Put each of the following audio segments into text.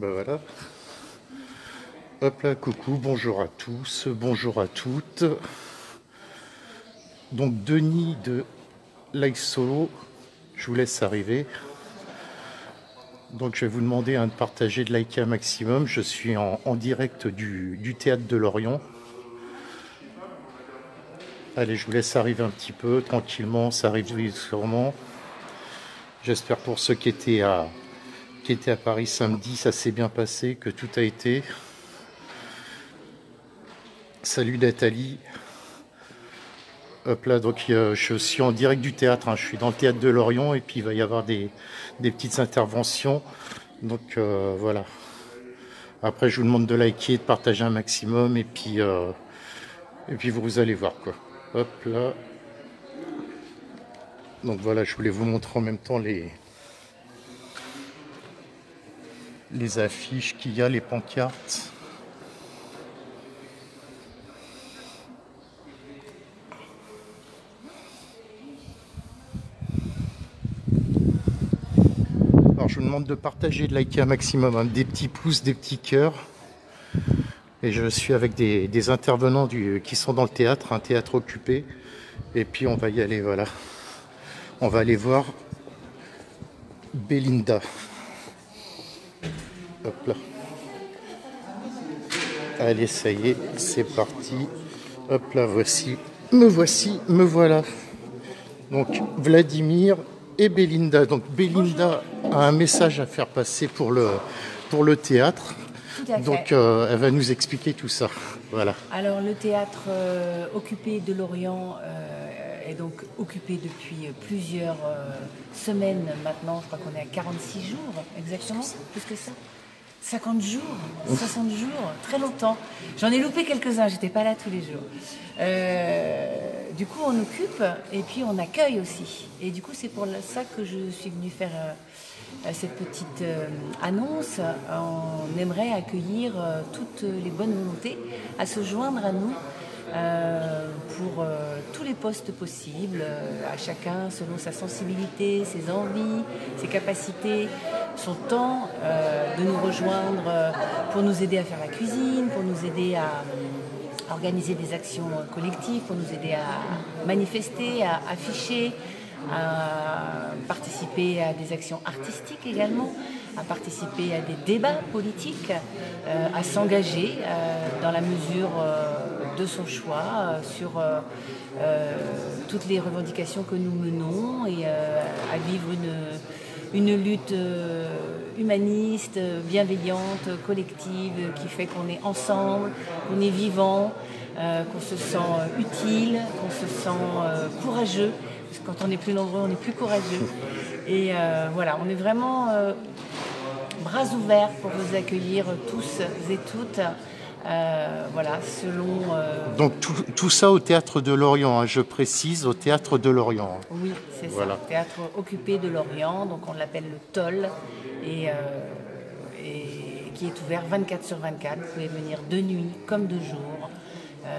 Ben voilà. Hop là, coucou, bonjour à tous, bonjour à toutes. Donc Denis de Live Solo, je vous laisse arriver. Donc je vais vous demander de partager, de liker un maximum. Je suis en direct du théâtre de Lorient. Allez, je vous laisse arriver un petit peu, tranquillement, ça arrive sûrement. J'espère pour ceux qui étaient à Paris samedi, ça s'est bien passé, que tout a été. Salut Nathalie. Hop là, donc je suis en direct du théâtre, hein. Je suis dans le théâtre de Lorient et puis il va y avoir des petites interventions. Donc voilà. Après, je vous demande de liker, de partager un maximum et puis vous allez voir quoi. Hop là. Donc voilà, je voulais vous montrer en même temps les affiches qu'il y a, les pancartes. Alors je vous demande de partager, de liker un maximum, hein, des petits pouces, des petits cœurs. Et je suis avec des intervenants qui sont dans le théâtre, un théâtre occupé. Et puis on va y aller, voilà. On va aller voir Belinda. Hop là. Allez, ça y est, c'est parti. Hop là, voici, me voilà. Donc Vladimir et Belinda. Donc Belinda a un message à faire passer pour le théâtre. Donc elle va nous expliquer tout ça. Voilà. Alors le théâtre occupé de Lorient est donc occupé depuis plusieurs semaines maintenant. Je crois qu'on est à 46 jours exactement, plus que ça. 50 jours, 60 jours, très longtemps. J'en ai loupé quelques-uns, j'étais pas là tous les jours. Du coup, on occupe et puis on accueille aussi. Et du coup, c'est pour ça que je suis venue faire cette petite annonce. On aimerait accueillir toutes les bonnes volontés à se joindre à nous pour tous les postes possibles, à chacun selon sa sensibilité, ses envies, ses capacités, son temps, de nous rejoindre pour nous aider à faire la cuisine, pour nous aider à organiser des actions collectives, pour nous aider à manifester, à afficher, à participer à des actions artistiques également, à participer à des débats politiques, à s'engager dans la mesure de son choix sur toutes les revendications que nous menons et à vivre une lutte humaniste, bienveillante, collective, qui fait qu'on est ensemble, qu'on est vivant, qu'on se sent utile, qu'on se sent courageux. Parce que quand on est plus nombreux, on est plus courageux. Et voilà, on est vraiment bras ouverts pour vous accueillir tous et toutes. Voilà, selon... Donc tout ça au théâtre de Lorient, hein, je précise, au théâtre de Lorient. Oui, c'est voilà. Ça, théâtre occupé de Lorient, donc on l'appelle le TOL, et qui est ouvert 24 sur 24. Vous pouvez venir de nuit comme de jour,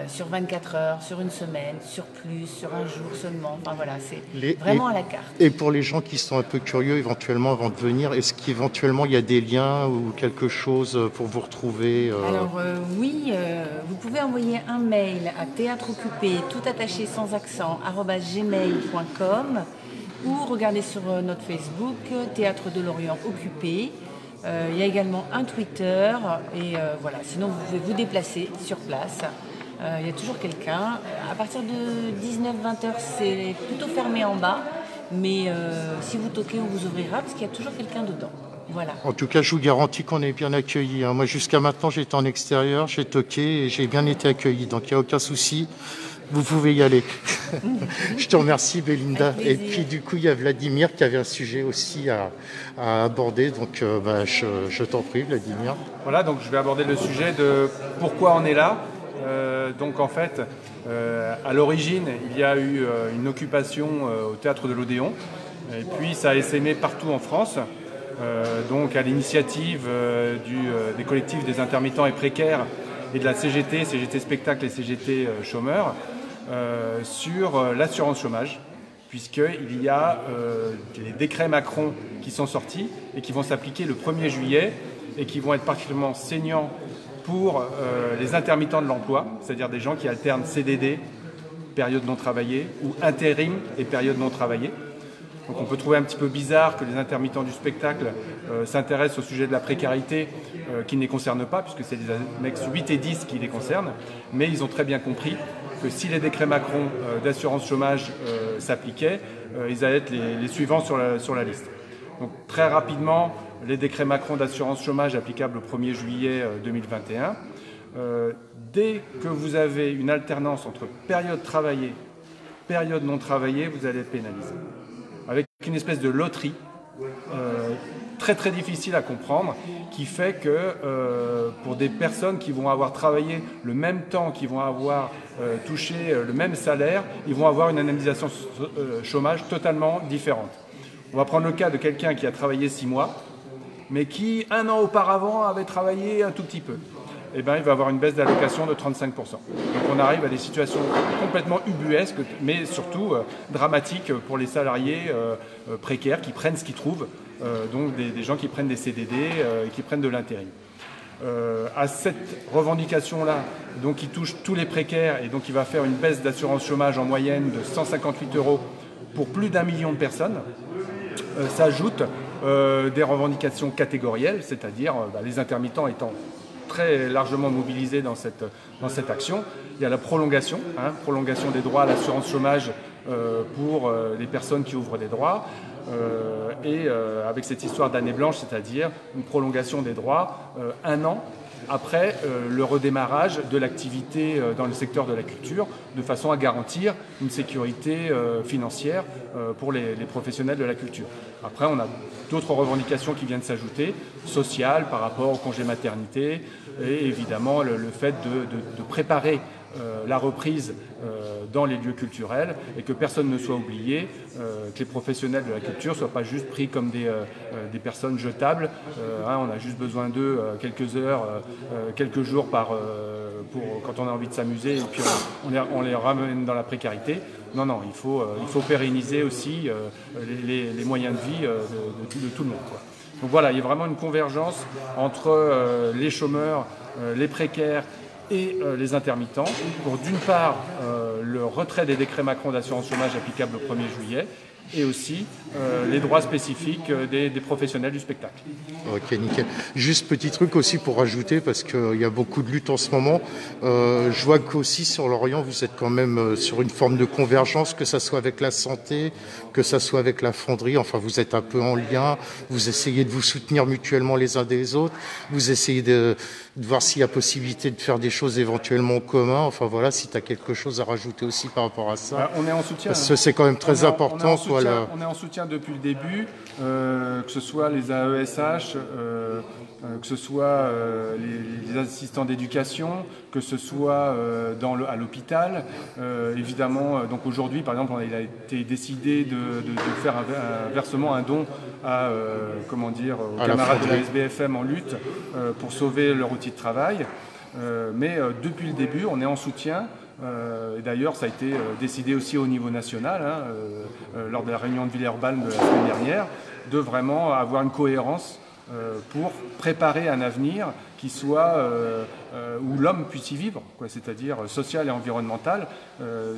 sur 24 heures, sur une semaine, sur plus, sur un jour seulement. Enfin voilà, c'est vraiment à la carte. Et pour les gens qui sont un peu curieux éventuellement avant de venir, est-ce qu'éventuellement il y a des liens ou quelque chose pour vous retrouver Alors oui, vous pouvez envoyer un mail à théâtreoccupé, tout attaché sans accent, @gmail.com, ou regarder sur notre Facebook, Théâtre de Lorient Occupé. Il y a également un Twitter, et voilà, sinon vous pouvez vous déplacer sur place. Il y a toujours quelqu'un. À partir de 19-20 heures, c'est plutôt fermé en bas, mais si vous toquez, on vous ouvrira parce qu'il y a toujours quelqu'un dedans. Voilà. En tout cas, je vous garantis qu'on est bien accueillis, hein. Moi, jusqu'à maintenant, j'étais en extérieur, j'ai toqué et j'ai bien été accueilli. Donc, il n'y a aucun souci. Vous pouvez y aller. Je te remercie, Belinda. Et puis, du coup, il y a Vladimir qui avait un sujet aussi à aborder. Donc, je t'en prie, Vladimir. Voilà, donc je vais aborder le sujet de pourquoi on est là. Donc, en fait, à l'origine, il y a eu une occupation au théâtre de l'Odéon. Et puis, ça a essaimé partout en France. Donc à l'initiative des collectifs des intermittents et précaires et de la CGT Spectacle et CGT Chômeurs, sur l'assurance chômage, puisqu'il y a les décrets Macron qui sont sortis et qui vont s'appliquer le 1er juillet et qui vont être particulièrement saignants pour les intermittents de l'emploi, c'est-à-dire des gens qui alternent CDD, période non travaillée, ou intérim et période non travaillée. Donc on peut trouver un petit peu bizarre que les intermittents du spectacle s'intéressent au sujet de la précarité qui ne les concerne pas, puisque c'est les annexes 8 et 10 qui les concernent, mais ils ont très bien compris que si les décrets Macron d'assurance chômage s'appliquaient, ils allaient être les suivants sur la liste. Donc très rapidement, les décrets Macron d'assurance chômage applicables au 1er juillet 2021, dès que vous avez une alternance entre période travaillée, période non travaillée, vous allez être pénalisé. Avec une espèce de loterie très très difficile à comprendre, qui fait que pour des personnes qui vont avoir travaillé le même temps, qui vont avoir touché le même salaire, ils vont avoir une indemnisation chômage totalement différente. On va prendre le cas de quelqu'un qui a travaillé 6 mois, mais qui, 1 an auparavant, avait travaillé un tout petit peu. Eh bien, il va avoir une baisse d'allocation de 35%. Donc on arrive à des situations complètement ubuesques, mais surtout dramatiques pour les salariés précaires qui prennent ce qu'ils trouvent, donc des gens qui prennent des CDD et qui prennent de l'intérim. À cette revendication-là, donc qui touche tous les précaires et donc il va faire une baisse d'assurance chômage en moyenne de 158 € pour plus d'1 million de personnes, s'ajoutent des revendications catégorielles, c'est-à-dire les intermittents étant très largement mobilisés dans cette action. Il y a la prolongation des droits à l'assurance chômage pour les personnes qui ouvrent des droits, et avec cette histoire d'année blanche, c'est-à-dire une prolongation des droits 1 an après le redémarrage de l'activité dans le secteur de la culture, de façon à garantir une sécurité financière pour les professionnels de la culture. Après, on a d'autres revendications qui viennent s'ajouter, sociales par rapport au congé maternité, et évidemment le fait de préparer la reprise dans les lieux culturels et que personne ne soit oublié, que les professionnels de la culture ne soient pas juste pris comme des personnes jetables. On a juste besoin d'eux quelques heures, quelques jours quand on a envie de s'amuser et puis on les ramène dans la précarité. Non, il faut pérenniser aussi les moyens de vie de tout le monde, quoi. Donc voilà, il y a vraiment une convergence entre les chômeurs, les précaires et les intermittents pour d'une part le retrait des décrets Macron d'assurance chômage applicables au 1er juillet et aussi les droits spécifiques des professionnels du spectacle. Ok, nickel. Juste petit truc aussi pour rajouter, parce qu'il y a beaucoup de luttes en ce moment. Je vois qu'aussi sur Lorient, vous êtes quand même sur une forme de convergence, que ça soit avec la santé, que ça soit avec la fonderie. Enfin, vous êtes un peu en lien, vous essayez de vous soutenir mutuellement les uns des autres, vous essayez de voir s'il y a possibilité de faire des choses éventuellement en commun. Enfin voilà, si tu as quelque chose à rajouter aussi par rapport à ça. On est en soutien. Parce que c'est quand même très important. On est en soutien depuis le début, que ce soit les AESH, que ce soit les assistants d'éducation, que ce soit à l'hôpital. Évidemment, donc aujourd'hui, par exemple, il a été décidé de faire un versement, un don aux camarades de la SBFM en lutte pour sauver leur outil de travail. Mais depuis le début, on est en soutien. Et d'ailleurs, ça a été décidé aussi au niveau national, lors de la réunion de Villeurbanne de la semaine dernière, de vraiment avoir une cohérence pour préparer un avenir qui soit où l'homme puisse y vivre, c'est-à-dire social et environnemental.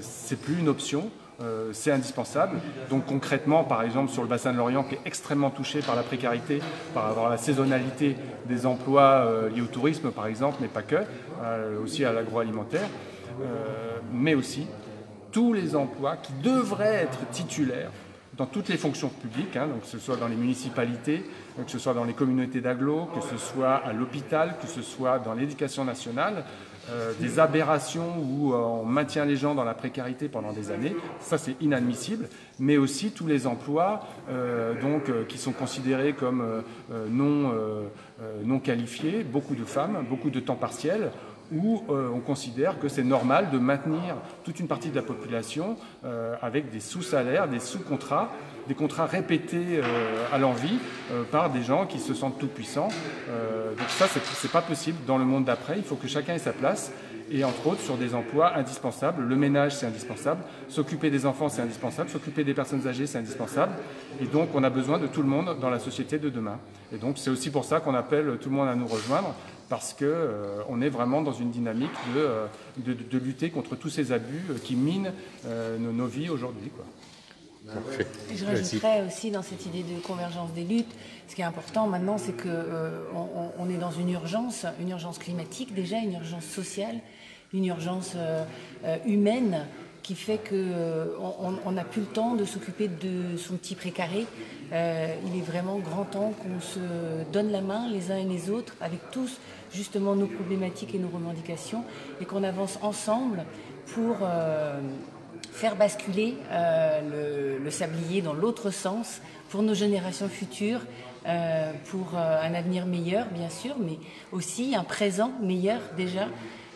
C'est plus une option. C'est indispensable. Donc concrètement, par exemple, sur le bassin de Lorient, qui est extrêmement touché par la précarité, par rapport à la saisonnalité des emplois liés au tourisme, par exemple, mais pas que, aussi à l'agroalimentaire, mais aussi tous les emplois qui devraient être titulaires dans toutes les fonctions publiques, donc que ce soit dans les municipalités, que ce soit dans les communautés d'agglo, que ce soit à l'hôpital, que ce soit dans l'éducation nationale, des aberrations où on maintient les gens dans la précarité pendant des années, ça c'est inadmissible, mais aussi tous les emplois qui sont considérés comme non qualifiés, beaucoup de femmes, beaucoup de temps partiel, où on considère que c'est normal de maintenir toute une partie de la population avec des sous-salaires, des sous-contrats, des contrats répétés à l'envi par des gens qui se sentent tout-puissants. Donc ça, c'est pas possible dans le monde d'après. Il faut que chacun ait sa place et entre autres sur des emplois indispensables. Le ménage, c'est indispensable. S'occuper des enfants, c'est indispensable. S'occuper des personnes âgées, c'est indispensable. Et donc, on a besoin de tout le monde dans la société de demain. Et donc, c'est aussi pour ça qu'on appelle tout le monde à nous rejoindre, parce qu'on est vraiment dans une dynamique de lutter contre tous ces abus qui minent nos vies aujourd'hui, quoi. Parfait. Je rajouterais aussi dans cette idée de convergence des luttes, ce qui est important maintenant, c'est qu'on on est dans une urgence climatique déjà, une urgence sociale, une urgence humaine, qui fait qu'on n'a plus le temps de s'occuper de son petit précaré. Il est vraiment grand temps qu'on se donne la main les uns et les autres, avec tous justement nos problématiques et nos revendications, et qu'on avance ensemble pour faire basculer le sablier dans l'autre sens pour nos générations futures, pour un avenir meilleur bien sûr, mais aussi un présent meilleur déjà.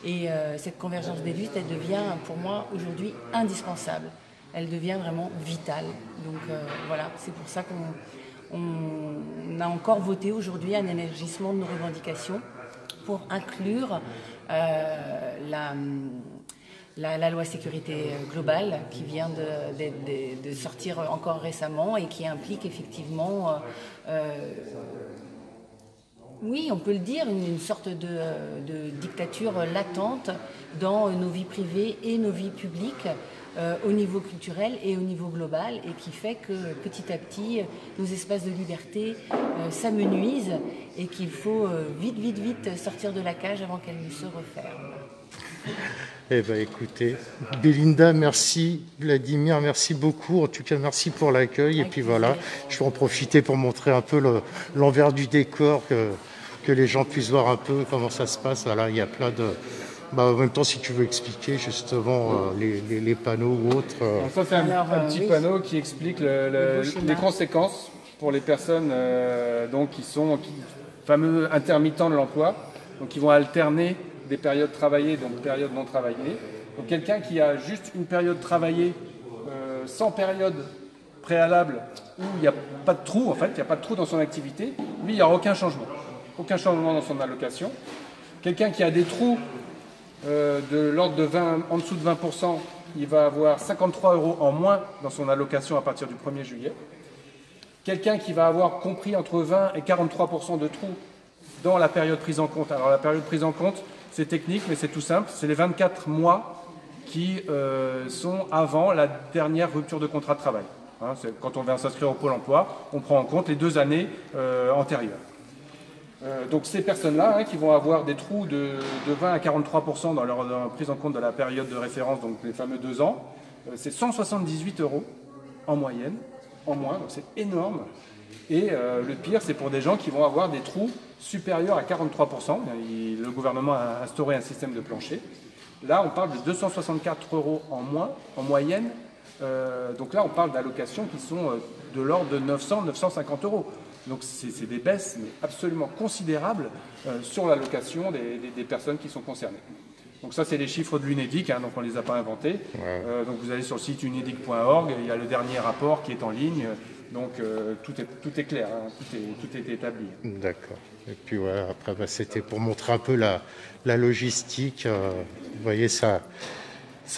Et cette convergence des luttes, elle devient pour moi aujourd'hui indispensable. Elle devient vraiment vitale. Donc voilà, c'est pour ça qu'on a encore voté aujourd'hui un élargissement de nos revendications pour inclure la loi sécurité globale qui vient de sortir encore récemment et qui implique effectivement, oui, on peut le dire, une sorte de dictature latente dans nos vies privées et nos vies publiques, au niveau culturel et au niveau global, et qui fait que petit à petit nos espaces de liberté s'amenuisent et qu'il faut vite sortir de la cage avant qu'elle ne se referme. Eh bien, écoutez, Belinda, merci. Vladimir, merci beaucoup. En tout cas, merci pour l'accueil. Et puis voilà, je vais en profiter pour montrer un peu l'envers du décor, que les gens puissent voir un peu comment ça se passe. Voilà, il y a plein de... en même temps, si tu veux expliquer justement les panneaux ou autres. Alors ça, c'est un petit panneau qui explique les conséquences pour les personnes qui sont fameux intermittents de l'emploi, donc qui vont alterner des périodes travaillées, donc périodes non travaillées. Donc quelqu'un qui a juste une période travaillée sans période préalable, où il n'y a pas de trou, en fait, il n'y a pas de trou dans son activité, lui, il n'y aura aucun changement dans son allocation. Quelqu'un qui a des trous de l'ordre de en dessous de 20%, il va avoir 53 € en moins dans son allocation à partir du 1er juillet. Quelqu'un qui va avoir compris entre 20 et 43% de trous dans la période prise en compte. Alors la période prise en compte, c'est technique, mais c'est tout simple. C'est les 24 mois qui sont avant la dernière rupture de contrat de travail. Hein, quand on vient s'inscrire au Pôle emploi, on prend en compte les 2 années antérieures. Donc ces personnes-là, qui vont avoir des trous de 20 à 43% dans leur prise en compte de la période de référence, donc les fameux 2 ans, c'est 178 € en moyenne, en moins, donc c'est énorme. Et le pire, c'est pour des gens qui vont avoir des trous supérieurs à 43%. Le gouvernement a instauré un système de plancher. Là, on parle de 264 € en moins, en moyenne. Donc là, on parle d'allocations qui sont de l'ordre de 900-950 €. Donc c'est des baisses mais absolument considérables sur l'allocation des personnes qui sont concernées. Donc ça, c'est les chiffres de l'UNEDIC, donc on ne les a pas inventés. Ouais. Donc vous allez sur le site unedic.org, il y a le dernier rapport qui est en ligne. Donc tout est clair, tout est établi. D'accord. Et puis voilà, après, c'était pour montrer un peu la logistique. Vous voyez, ça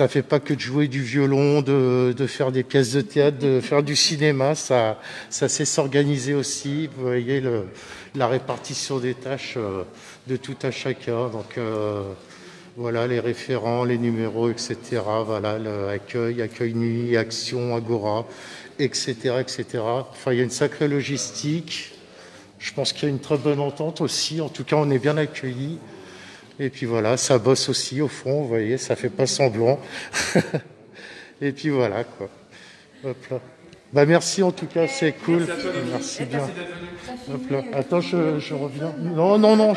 fait pas que de jouer du violon, de faire des pièces de théâtre, de faire du cinéma. Ça sait s'organiser aussi. Vous voyez la répartition des tâches de tout à chacun. Donc voilà, les référents, les numéros, etc. Voilà, accueil nuit, action, agora, etc., etc. Enfin, il y a une sacrée logistique. Je pense qu'il y a une très bonne entente aussi. En tout cas, on est bien accueillis. Et puis voilà, ça bosse aussi au fond, vous voyez, ça fait pas semblant. Et puis voilà, quoi. Hop là. Merci en tout cas, c'est cool. Merci bien. Hop là. Attends, je reviens. Non,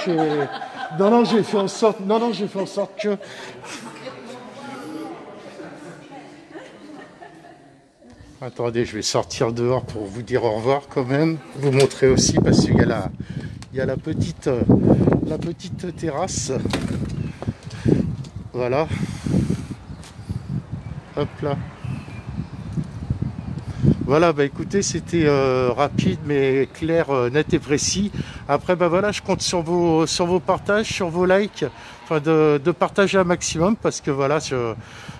j'ai fait en sorte que... Attendez, je vais sortir dehors pour vous dire au revoir quand même. Vous montrer aussi parce qu'il y a la petite terrasse. Voilà. Hop là. Voilà, écoutez, c'était rapide mais clair, net et précis. Après, bah voilà, je compte sur vos partages, sur vos likes, enfin de partager un maximum parce que voilà, je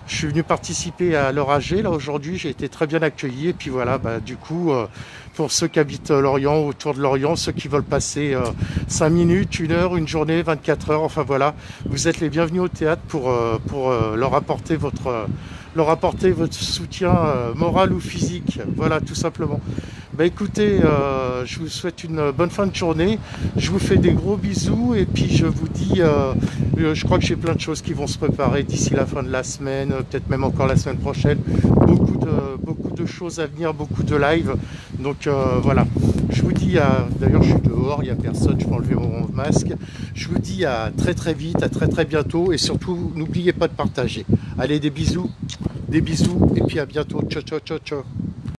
suis venu participer à leur AG là aujourd'hui, j'ai été très bien accueilli et puis voilà, bah du coup, pour ceux qui habitent Lorient, autour de Lorient, ceux qui veulent passer 5 minutes, 1 heure, une journée, 24 heures, enfin voilà, vous êtes les bienvenus au théâtre pour leur apporter votre soutien moral ou physique, voilà tout simplement. Bah écoutez, je vous souhaite une bonne fin de journée, je vous fais des gros bisous et puis je vous dis, je crois que j'ai plein de choses qui vont se préparer d'ici la fin de la semaine, peut-être même encore la semaine prochaine, beaucoup de choses à venir, beaucoup de live, donc voilà, je vous dis, d'ailleurs je suis dehors, il n'y a personne, je peux enlever mon masque, je vous dis à très très vite, à très très bientôt et surtout n'oubliez pas de partager. Allez, des bisous et puis à bientôt, ciao ciao ciao ciao.